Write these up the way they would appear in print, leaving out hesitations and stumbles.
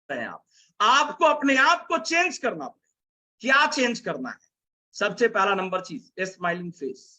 रहे हैं आपको अपने आप को चेंज करना पड़ेगा। क्या चेंज करना है? सबसे पहला नंबर चीज, स्माइलिंग फेस।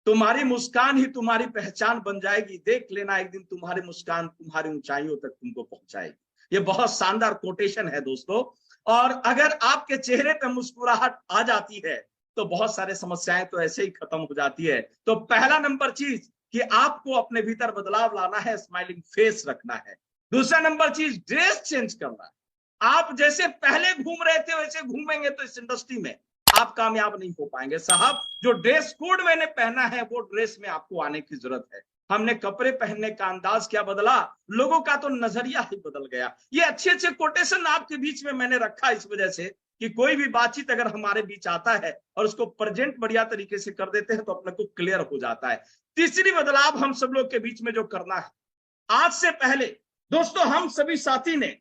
तुम्हारी मुस्कान ही तुम्हारी पहचान बन जाएगी। देख लेना, एक दिन तुम्हारी मुस्कान तुम्हारी ऊंचाइयों तक तुमको पहुंचाएगी। ये बहुत शानदार कोटेशन है दोस्तों। और अगर आपके चेहरे पे मुस्कुराहट आ जाती है तो बहुत सारे समस्याएं तो ऐसे ही खत्म हो जाती है। तो पहला नंबर चीज कि आपको अपने भीतर बदलाव लाना है, स्माइलिंग फेस रखना है। दूसरा नंबर चीज, ड्रेस चेंज करना है। आप जैसे पहले घूम रहे थे वैसे घूमेंगे तो इस इंडस्ट्री में आप कामयाब नहीं हो पाएंगे साहब। जो ड्रेस कोड मैंने पहना है वो ड्रेस में आपको आने की जरूरत है। हमने कपड़े पहनने का अंदाज क्या बदला, लोगों का तो नजरिया ही बदल गया। ये अच्छे अच्छे कोटेशन आपके बीच में मैंने रखा इस वजह से कि कोई भी बातचीत अगर हमारे बीच आता है और उसको प्रेजेंट बढ़िया तरीके से कर देते हैं तो अपने को क्लियर हो जाता है। तीसरी बदलाव हम सब लोग के बीच में जो करना है, आज से पहले दोस्तों हम सभी साथी ने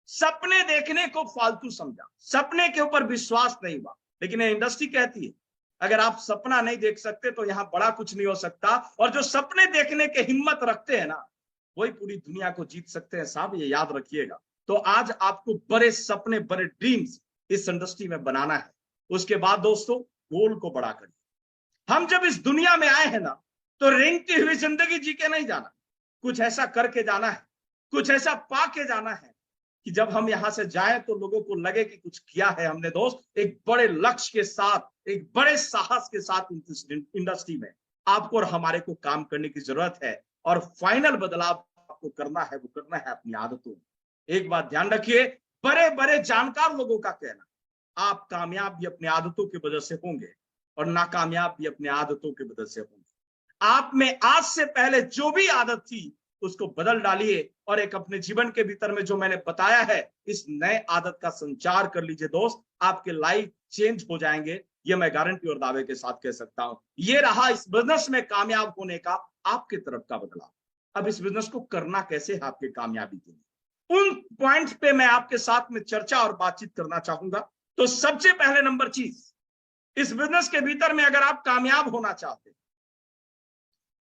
सपने देखने को फालतू समझा, सपने के ऊपर विश्वास नहीं हुआ। लेकिन ये इंडस्ट्री कहती है अगर आप सपना नहीं देख सकते तो यहां बड़ा कुछ नहीं हो सकता। और जो सपने देखने के हिम्मत रखते हैं ना, वही पूरी दुनिया को जीत सकते हैं साहब, ये याद रखिएगा। तो आज आपको बड़े सपने, बड़े ड्रीम्स इस इंडस्ट्री में बनाना है। उसके बाद दोस्तों गोल को बड़ा करिए। हम जब इस दुनिया में आए हैं ना तो रेंगती हुई जिंदगी जी के नहीं जाना, कुछ ऐसा करके जाना है, कुछ ऐसा पा के जाना है कि जब हम यहां से जाएं तो लोगों को लगे कि कुछ किया है हमने दोस्त। एक बड़े लक्ष्य के साथ, एक बड़े साहस के साथ इंडस्ट्री में आपको और हमारे को काम करने की जरूरत है। और फाइनल बदलाव आपको करना है वो करना है अपनी आदतों में। एक बात ध्यान रखिए, बड़े बड़े जानकार लोगों का कहना, आप कामयाब भी अपनी आदतों की वजह से होंगे और नाकामयाब भी अपनी आदतों की वजह से होंगे। आप में आज से पहले जो भी आदत थी उसको बदल डालिए और एक अपने जीवन के भीतर में जो मैंने बताया है इस नए आदत का संचार कर लीजिए दोस्त। आपके लाइफ चेंज हो जाएंगे, ये मैं गारंटी और दावे के साथ कह सकता हूं। ये रहा इस बिजनेस में कामयाब होने का आपके तरफ का बदलाव। अब इस बिजनेस को करना कैसे है आपके कामयाबी के लिए, उन पॉइंट्स पे मैं आपके साथ में चर्चा और बातचीत करना चाहूंगा। तो सबसे पहले नंबर चीज, इस बिजनेस के भीतर में अगर आप कामयाब होना चाहते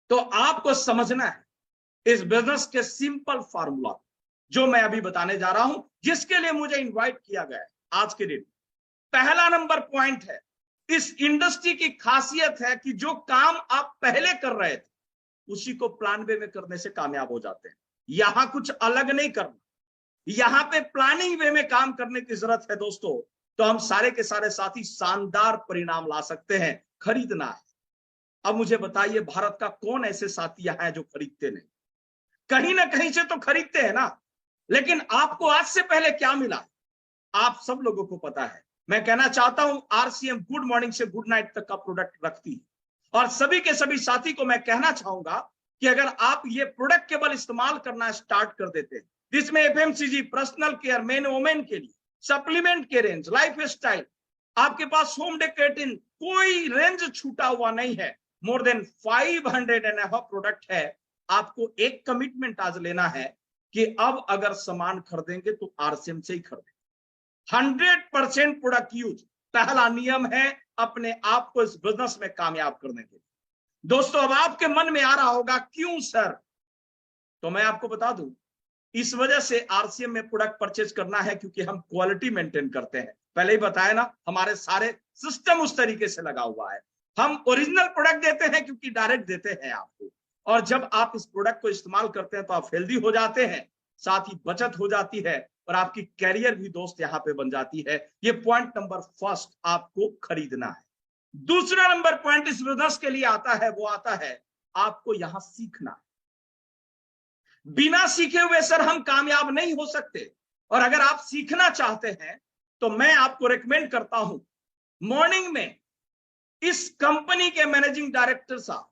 तो आपको समझना है इस बिजनेस के सिंपल फार्मूला जो मैं अभी बताने जा रहा हूं, जिसके लिए मुझे इनवाइट किया गया है आज के दिन। पहला नंबर पॉइंट है, इस इंडस्ट्री की खासियत है कि जो काम आप पहले कर रहे थे उसी को प्लान वे में करने से कामयाब हो जाते हैं। यहां कुछ अलग नहीं करना, यहां पे प्लानिंग वे में काम करने की जरूरत है दोस्तों। तो हम सारे के सारे साथी शानदार परिणाम ला सकते हैं। खरीदना है। अब मुझे बताइए भारत का कौन ऐसे साथी यहां है जो खरीदते नहीं? कहीं ना कहीं से तो खरीदते हैं ना। लेकिन आपको आज से पहले क्या मिला आप सब लोगों को पता है। मैं कहना चाहता हूं आरसीएम गुड मॉर्निंग से गुड नाइट तक का प्रोडक्ट रखती है। और सभी के सभी साथी को मैं कहना चाहूंगा कि अगर आप ये प्रोडक्ट केवल इस्तेमाल करना स्टार्ट कर देते हैं, जिसमें FMCG, personal care, main women के लिए सप्लीमेंट के रेंज, लाइफ स्टाइल, आपके पास होम डेकोरेटिंग, कोई रेंज छूटा हुआ नहीं है। More than 500 and above product है। आपको एक कमिटमेंट आज लेना है कि अब अगर सामान खरीदेंगे तो आरसीएम से ही खरीदेंगे। 100% प्रोडक्ट यूज पहला नियम है अपने आप को इस बिजनेस में कामयाब करने के लिए। दोस्तों अब आपके मन में आ रहा होगा क्यों सर, तो मैं आपको बता दूं, इस वजह से आरसीएम में प्रोडक्ट परचेज करना है क्योंकि हम क्वालिटी मेंटेन करते हैं। पहले ही बताया ना, हमारे सारे सिस्टम उस तरीके से लगा हुआ है। हम ओरिजिनल प्रोडक्ट देते हैं क्योंकि डायरेक्ट देते हैं आपको। और जब आप इस प्रोडक्ट को इस्तेमाल करते हैं तो आप हेल्दी हो जाते हैं, साथ ही बचत हो जाती है और आपकी कैरियर भी दोस्त यहां पे बन जाती है। ये पॉइंट नंबर फर्स्ट आपको खरीदना है। दूसरा नंबर पॉइंट इस बिजनेस के लिए आता है, वो आता है आपको यहां सीखना है। बिना सीखे हुए सर हम कामयाब नहीं हो सकते। और अगर आप सीखना चाहते हैं तो मैं आपको रेकमेंड करता हूं, मॉर्निंग में इस कंपनी के मैनेजिंग डायरेक्टर साहब,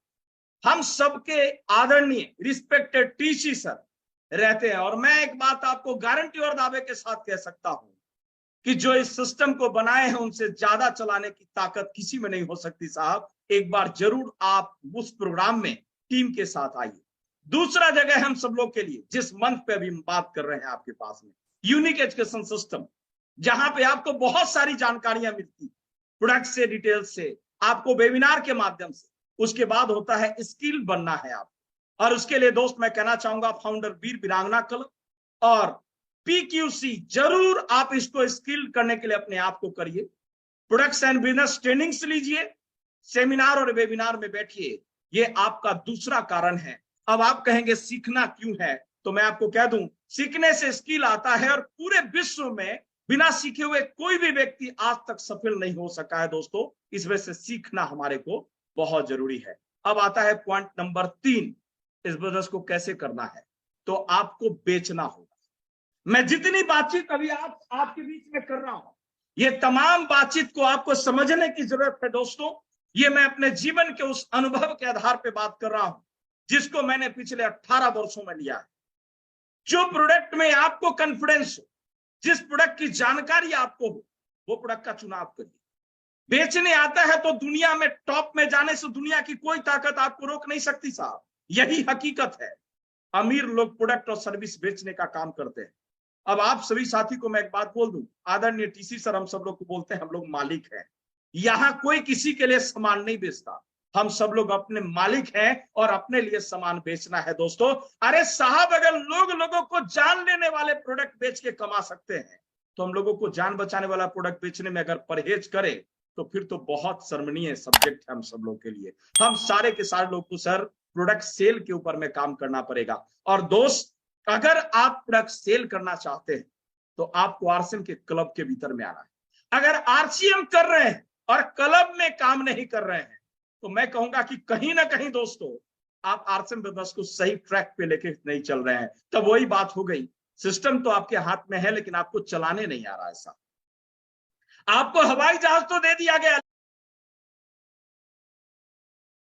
हम सबके आदरणीय रिस्पेक्टेड टीसी सर रहते हैं। और मैं एक बात आपको गारंटी और दावे के साथ कह सकता हूं कि जो इस सिस्टम को बनाए हैं उनसे ज्यादा चलाने की ताकत किसी में नहीं हो सकती साहब। एक बार जरूर आप उस प्रोग्राम में टीम के साथ आइए। दूसरा जगह हम सब लोग के लिए जिस मंथ पे अभी हम बात कर रहे हैं आपके पास में, यूनिक एजुकेशन सिस्टम, जहां पे आपको बहुत सारी जानकारियां मिलती, प्रोडक्ट से, डिटेल से, आपको वेबिनार के माध्यम से। उसके बाद होता है स्किल बनना है आप। और उसके लिए दोस्त मैं कहना चाहूंगा फाउंडर वीर वीरांगना क्लब और PQC जरूर आप इसको स्किल करने के लिए अपने आप को करिए। प्रोडक्ट्स एंड बिजनेस ट्रेनिंग्स लीजिए, सेमिनार और वेबिनार में बैठिए। ये आपका दूसरा कारण है। अब आप कहेंगे सीखना क्यों है, तो मैं आपको कह दूं, सीखने से स्किल आता है और पूरे विश्व में बिना सीखे हुए कोई भी व्यक्ति आज तक सफल नहीं हो सका है दोस्तों। इस वजह से सीखना हमारे को बहुत जरूरी है। अब आता है पॉइंट नंबर 3, इस बिजनेस को कैसे करना है, तो आपको बेचना होगा। मैं जितनी बातचीत अभी आपके बीच में कर रहा हूं, ये तमाम बातचीत को आपको समझने की जरूरत है दोस्तों। ये मैं अपने जीवन के उस अनुभव के आधार पर बात कर रहा हूं जिसको मैंने पिछले 18 वर्षों में लिया है। जो प्रोडक्ट में आपको कॉन्फिडेंस हो, जिस प्रोडक्ट की जानकारी आपको हो, वो प्रोडक्ट का चुनाव करिए। बेचने आता है तो दुनिया में टॉप में जाने से दुनिया की कोई ताकत आपको रोक नहीं सकती साहब, यही हकीकत है। अमीर लोग प्रोडक्ट और सर्विस बेचने का काम करते हैं। अब आप सभी साथी को मैं एक बात बोल दूं, आदरणीय टीसी सर हम सब लोग को बोलते हैं हम लोग मालिक हैं। यहां कोई किसी के लिए सामान नहीं बेचता, हम सब लोग अपने मालिक हैं और अपने लिए सामान बेचना है दोस्तों। अरे साहब, अगर लोगों को जान लेने वाले प्रोडक्ट बेच के कमा सकते हैं, तो हम लोगों को जान बचाने वाला प्रोडक्ट बेचने में अगर परहेज करें तो फिर तो बहुत शर्मनीय सब्जेक्ट है हम सब लोग के लिए। हम सारे के सारे लोग को सर प्रोडक्ट सेल के ऊपर में काम करना पड़ेगा। और दोस्त, अगर आप प्रोडक्ट सेल करना चाहते हैं तो आपको आरसीएम के क्लब के भीतर में आना है। अगर आरसीएम कर रहे हैं और क्लब में काम नहीं कर रहे हैं, तो मैं कहूंगा कि कहीं ना कहीं दोस्तों आप आरसीएम बिजनेस को सही ट्रैक पे लेके नहीं चल रहे हैं। तब वही बात हो गई, सिस्टम तो आपके हाथ में है लेकिन आपको चलाने नहीं आ रहा। ऐसा आपको हवाई जहाज तो दे दिया गया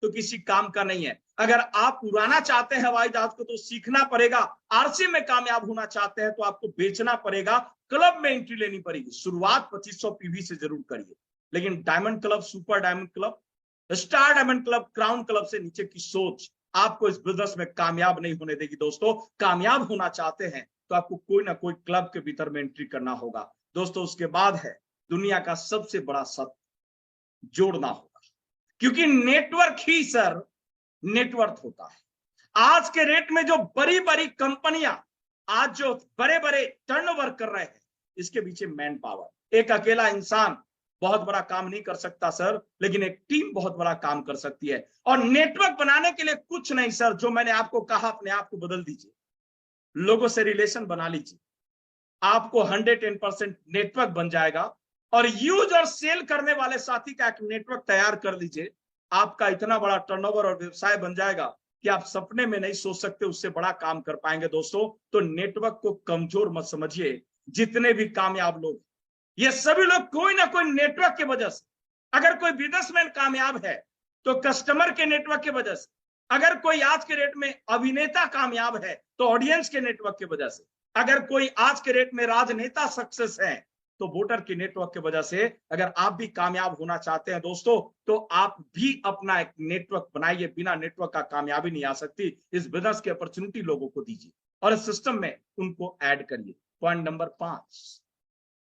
तो किसी काम का नहीं है। अगर आप उड़ाना चाहते हैं हवाई जहाज को तो सीखना पड़ेगा। आरसी में कामयाब होना चाहते हैं तो आपको बेचना पड़ेगा, क्लब में एंट्री लेनी पड़ेगी। शुरुआत 2500 पीवी से जरूर करिए, लेकिन diamond club, super diamond club, star diamond club, crown club से नीचे की सोच आपको इस बिजनेस में कामयाब नहीं होने देगी दोस्तों। कामयाब होना चाहते हैं तो आपको कोई ना कोई क्लब के भीतर में एंट्री करना होगा दोस्तों। उसके बाद है दुनिया का सबसे बड़ा सत्य, जोड़ना होगा, क्योंकि नेटवर्क ही सर नेटवर्क होता है। आज के रेट में जो बड़ी बड़ी कंपनियां आज जो बड़े बड़े टर्नओवर कर रहे हैं, इसके पीछे मैन पावर, एक अकेला इंसान बहुत बड़ा काम नहीं कर सकता सर, लेकिन एक टीम बहुत बड़ा काम कर सकती है। और नेटवर्क बनाने के लिए कुछ नहीं सर, जो मैंने आपको कहा अपने आप को बदल दीजिए, लोगों से रिलेशन बना लीजिए, आपको 110% नेटवर्क बन जाएगा। और यूज और सेल करने वाले साथी का एक नेटवर्क तैयार कर लीजिए, आपका इतना बड़ा टर्नओवर और व्यवसाय बन जाएगा कि आप सपने में नहीं सोच सकते उससे बड़ा काम कर पाएंगे दोस्तों। तो नेटवर्क को कमजोर मत समझिए। जितने भी कामयाब लोग, ये सभी लोग कोई ना कोई नेटवर्क की वजह से, अगर कोई बिजनेसमैन कामयाब है तो कस्टमर के नेटवर्क की वजह से, अगर कोई आज के रेट में अभिनेता कामयाब है तो ऑडियंस के नेटवर्क की वजह से, अगर कोई आज के रेट में राजनेता सक्सेस है तो वोटर के नेटवर्क की वजह से। अगर आप भी कामयाब होना चाहते हैं दोस्तों तो आप भी अपना एक नेटवर्क बनाइए। बिना नेटवर्क का कामयाबी नहीं आ सकती। इस बिजनेस की अपॉर्चुनिटी लोगों को दीजिए और इस सिस्टम में उनको ऐड करिए। पॉइंट नंबर 5,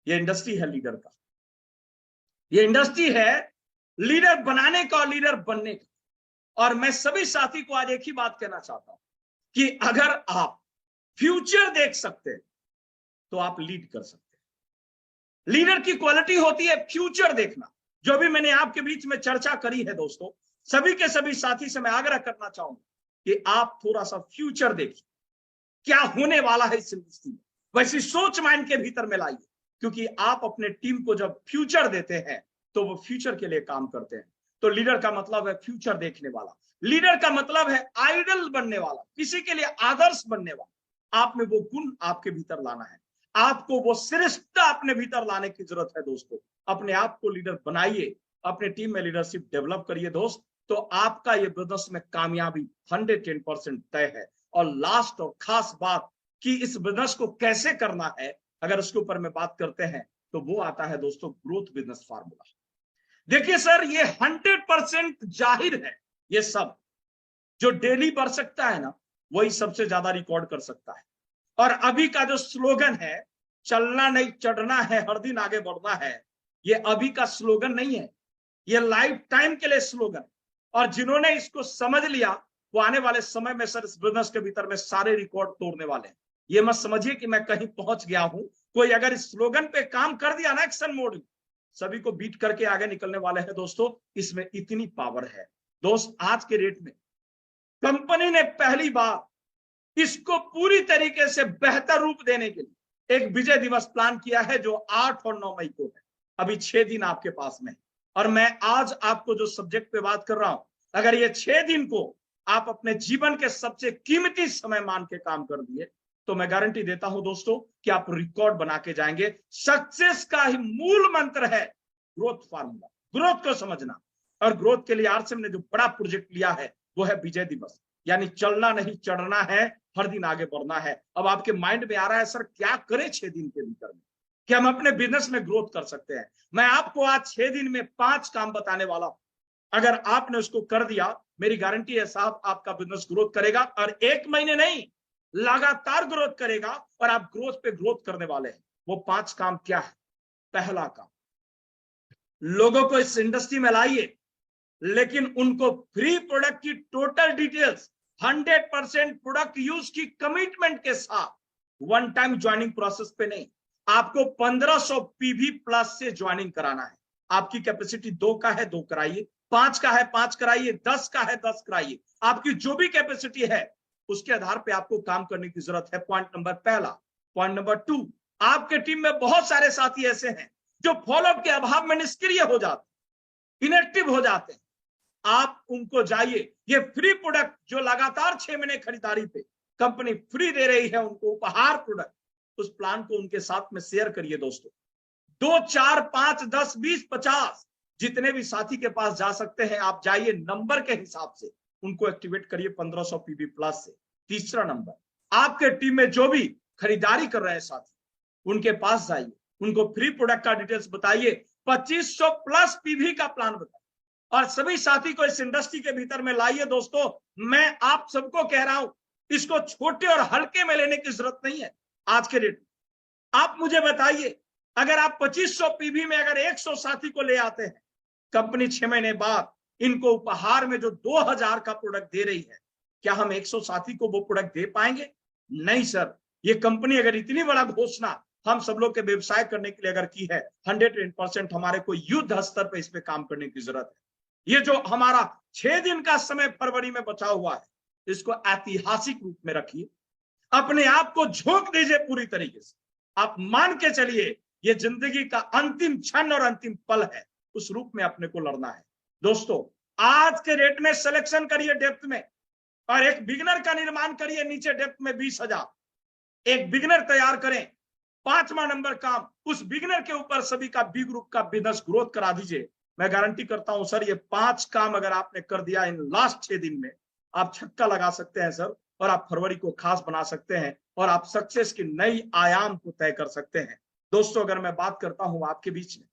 ये इंडस्ट्री है लीडर का, ये इंडस्ट्री है लीडर बनाने का और लीडर बनने का। और मैं सभी साथी को आज एक ही बात कहना चाहता हूं कि अगर आप फ्यूचर देख सकते हैं तो आप लीड कर सकते हैं। लीडर की क्वालिटी होती है फ्यूचर देखना, जो भी मैंने आपके बीच में चर्चा करी है दोस्तों। सभी के सभी साथी से मैं आग्रह करना चाहूंगा कि आप थोड़ा सा फ्यूचर देखिए, क्या होने वाला है इस इंडस्ट्री में, वैसी सोच माइंड के भीतर में लाइए। क्योंकि आप अपने टीम को जब फ्यूचर देते हैं तो वो फ्यूचर के लिए काम करते हैं। तो लीडर का मतलब है फ्यूचर देखने वाला, लीडर का मतलब है आइडल बनने वाला, किसी के लिए आदर्श बनने वाला। आप में वो गुण आपके भीतर लाना है, आपको वो श्रेष्ठता अपने भीतर लाने की जरूरत है दोस्तों। अपने आप को लीडर बनाइए, अपने टीम में लीडरशिप डेवलप करिए दोस्त, तो आपका ये बिजनेस में कामयाबी 110% तय है। और लास्ट और खास बात कि इस बिजनेस को कैसे करना है, अगर उसके ऊपर में बात करते हैं तो वो आता है दोस्तों ग्रोथ बिजनेस फार्मूला। देखिए सर, ये 100% जाहिर है, ये सब जो डेली बढ़ सकता है ना, वही सबसे ज्यादा रिकॉर्ड कर सकता है। और अभी का जो स्लोगन है, चलना नहीं चढ़ना है, हर दिन आगे बढ़ना है, ये अभी का स्लोगन नहीं है, ये लाइफ टाइम के लिए स्लोगन। और जिन्होंने इसको समझ लिया वो आने वाले समय में सर इस बिजनेस के भीतर में सारे रिकॉर्ड तोड़ने वाले हैं। ये मत समझिए कि मैं कहीं पहुंच गया हूं। कोई अगर इस स्लोगन पे काम कर दिया ना एक्शन मोड, सभी को बीट करके आगे निकलने वाले हैं दोस्तों। इसमें इतनी पावर है दोस्त। आज के रेट में कंपनी ने पहली बार इसको पूरी तरीके से बेहतर रूप देने के लिए एक विजय दिवस प्लान किया है, जो 8 और 9 मई को है। अभी 6 दिन आपके पास में, और मैं आज आपको जो सब्जेक्ट पे बात कर रहा हूं, अगर ये 6 दिन को आप अपने जीवन के सबसे कीमती समय मान के काम कर दिए, तो मैं गारंटी देता हूं दोस्तों कि आप रिकॉर्ड बना के जाएंगे। सक्सेस का ही मूल मंत्र है ग्रोथ फार्मूला, ग्रोथ को समझना। और ग्रोथ के लिए आरसीएम ने जो बड़ा प्रोजेक्ट लिया है वो है विजय दिवस, यानी चलना नहीं चढ़ना है, हर दिन आगे बढ़ना है। अब आपके माइंड में आ रहा है सर क्या करें 6 दिन के भीतर में कि हम अपने बिजनेस में ग्रोथ कर सकते हैं। मैं आपको आज 6 दिन में 5 काम बताने वाला हूं। अगर आपने उसको कर दिया, मेरी गारंटी है साहब आपका बिजनेस ग्रोथ करेगा, और 1 महीने नहीं लगातार ग्रोथ करेगा, और आप ग्रोथ पे ग्रोथ करने वाले हैं। वो 5 काम क्या है? पहला काम, लोगों को इस इंडस्ट्री में लाइए, लेकिन उनको फ्री प्रोडक्ट की टोटल डिटेल्स 100% प्रोडक्ट यूज की कमिटमेंट के साथ, वन टाइम ज्वाइनिंग प्रोसेस पे नहीं। आपको 1500 पीवी प्लस से ज्वाइनिंग कराना है। आपकी कैपेसिटी 2 का है 2 कराइए, 5 का है 5 कराइए, 10 का है 10 कराइए। आपकी जो भी कैपेसिटी है उसके आधार पे आपको काम करने की जरूरत है। पॉइंट नंबर पहला। पॉइंट नंबर 2, आपके टीम में बहुत सारे साथी ऐसे हैं जो फॉलोअप के अभाव में निष्क्रिय हो जाते, इनएक्टिव हो जाते हैं। आप उनको जाइए, ये फ्री प्रोडक्ट जो लगातार 6 महीने खरीदारी पे कंपनी फ्री दे रही है, उनको उपहार प्रोडक्ट, उस प्लान को उनके साथ में शेयर करिए दोस्तों। 2, 4, 5, 10, 20, 50 जितने भी साथी के पास जा सकते हैं आप जाइए, नंबर के हिसाब से उनको एक्टिवेट करिए 1500 पीवी प्लस से। तीसरा नंबर, आपके टीम में जो भी खरीदारी कर रहे हैं साथी, उनके पास जाइए, उनको फ्री प्रोडक्ट का डिटेल्स बताइए, 2500 प्लस पीवी का प्लान बताइए, और सभी साथी को इस इंडस्ट्री के भीतर में लाइए। दोस्तों मैं आप सबको कह रहा हूं, इसको छोटे और हल्के में लेने की जरूरत नहीं है। आज के रेट आप मुझे बताइए, अगर आप 2500 पीवी में अगर 100 साथी को ले आते हैं, कंपनी 6 महीने बाद इनको उपहार में जो 2000 का प्रोडक्ट दे रही है, क्या हम 100 साथी को वो प्रोडक्ट दे पाएंगे? नहीं सर। ये कंपनी अगर इतनी बड़ा घोषणा हम सब लोग के व्यवसाय करने के लिए अगर की है, 100% हमारे को युद्ध स्तर पर इस पे काम करने की जरूरत है। ये जो हमारा 6 दिन का समय फरवरी में बचा हुआ है, इसको ऐतिहासिक रूप में रखिए, अपने आप को झोंक दीजिए पूरी तरीके से। आप मान के चलिए ये जिंदगी का अंतिम क्षण और अंतिम पल है, उस रूप में अपने को लड़ना है। दोस्तों आज के रेट में सिलेक्शन करिए डेप्थ में, और एक बिगिनर का निर्माण करिए नीचे डेप्थ में 20,000। एक बिगिनर तैयार करें। 5वां नंबर काम, उस बिगिनर के ऊपर सभी का बी ग्रुप का बिजनेस ग्रोथ करा दीजिए। मैं गारंटी करता हूं सर, ये 5 काम अगर आपने कर दिया इन लास्ट 6 दिन में, आप छक्का लगा सकते हैं सर, और आप फरवरी को खास बना सकते हैं, और आप सक्सेस की नई आयाम को तय कर सकते हैं। दोस्तों अगर मैं बात करता हूं आपके बीच में,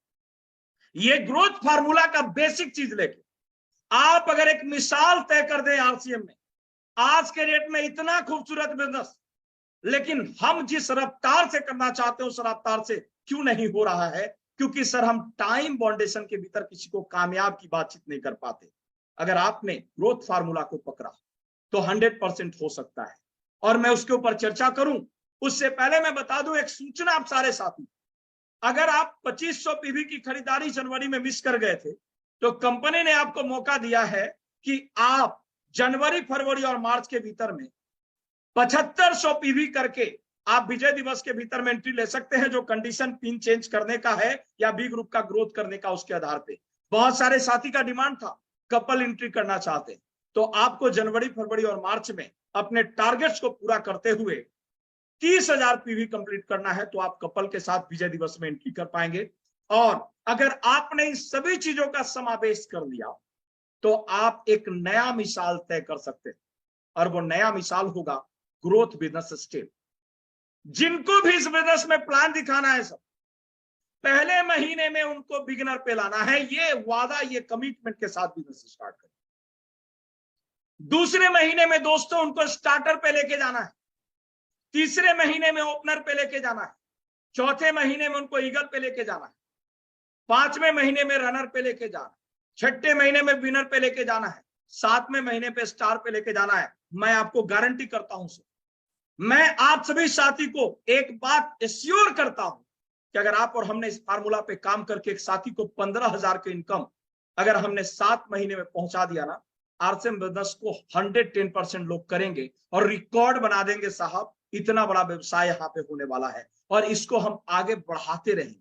ये ग्रोथ फार्मूला का बेसिक चीज लेके आप अगर एक मिसाल तय कर दें आरसीएम में, आज के रेट में इतना खूबसूरत बिजनेस, लेकिन हम जिस रफ्तार से करना चाहते हैं उस रफ्तार से क्यों नहीं हो रहा है? क्योंकि सर हम टाइम बाउंडेशन के भीतर किसी को कामयाब की बातचीत नहीं कर पाते। अगर आपने ग्रोथ फार्मूला को पकड़ा तो 100% हो सकता है, और मैं उसके ऊपर चर्चा करूं उससे पहले मैं बता दूं एक सूचना आप सारे साथी, अगर आप 2500 पीवी की खरीदारी जनवरी में मिस कर गए थे, तो कंपनी ने आपको मौका दिया है कि आप जनवरी, फरवरी और मार्च के भीतर में 7500 पीवी करके आप विजय दिवस के भीतर में एंट्री ले सकते हैं, जो कंडीशन पिन चेंज करने का है या बी ग्रुप का ग्रोथ करने का, उसके आधार पे। बहुत सारे साथी का डिमांड था कपल एंट्री करना चाहते, तो आपको जनवरी, फरवरी और मार्च में अपने टारगेट्स को पूरा करते हुए 30,000 पीवी कंप्लीट करना है, तो आप कपल के साथ विजय दिवस में एंट्री कर पाएंगे। और अगर आपने इन सभी चीजों का समावेश कर लिया तो आप एक नया मिसाल तय कर सकते हैं, और वो नया मिसाल होगा ग्रोथ बिजनेस स्टेप। जिनको भी इस बिजनेस में प्लान दिखाना है सब, पहले महीने में उनको बिगिनर पे लाना है, ये वादा, ये कमिटमेंट के साथ बिजनेस स्टार्ट करें। दूसरे महीने में दोस्तों उनको स्टार्टर पे लेके जाना है, तीसरे महीने में ओपनर पे लेके जाना है, चौथे महीने में उनको ईगल पे लेके जाना है, 5वें महीने में रनर पे लेके जाना है, 6ठे महीने में विनर पे लेके जाना है, 7वें महीने पे स्टार पे लेके जाना है। मैं आपको गारंटी करता हूं सर, मैं आप सभी साथी को एक बात एश्योर करता हूं कि अगर आप और हमने इस फार्मूला पे काम करके एक साथी को 15,000 का इनकम अगर हमने 7 महीने में पहुंचा दिया ना, आरसीएम बिजनेस को 110% लोग करेंगे और रिकॉर्ड बना देंगे साहब। इतना बड़ा व्यवसाय यहाँ पे होने वाला है और इसको हम आगे बढ़ाते रहेंगे।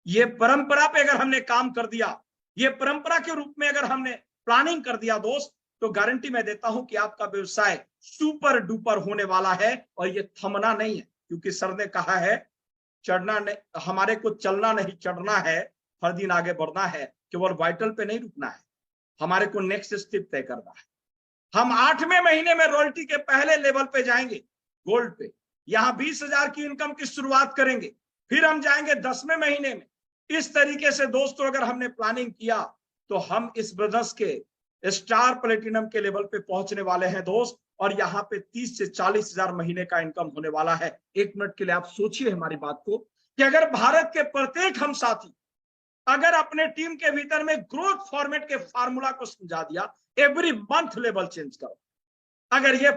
ये परंपरा पे अगर हमने काम कर दिया, ये परंपरा के रूप में अगर हमने प्लानिंग कर दिया दोस्त, तो गारंटी मैं देता हूं कि आपका व्यवसाय सुपर डुपर होने वाला है। और ये थमना नहीं है, क्योंकि सर ने कहा है चढ़ना नहीं, हमारे को चलना नहीं चढ़ना है, हर दिन आगे बढ़ना है, केवल वाइटल पे नहीं रुकना है, हमारे को नेक्स्ट स्टेप तय करना है। हम 8वें महीने में रॉयल्टी के पहले लेवल पे जाएंगे, गोल्ड पे। यहां 20,000 की इनकम की शुरुआत करेंगे, फिर हम जाएंगे 10वें महीने में। इस तरीके से दोस्तों अगर हमने प्लानिंग किया तो हम इस बिजनेस के स्टार प्लेटिनम के लेवल पे पहुंचने वाले हैं दोस्त। और यहाँ पे 30 से 40,000 महीने का इनकम होने वाला है। 1 मिनट के लिए आप सोचिए हमारी बात को, कि अगर भारत के प्रत्येक हम साथी अगर अपने टीम के भीतर में ग्रोथ फॉर्मेट के फार्मूला को समझा दिया, एवरी मंथ लेवल चेंज करो, अगर ये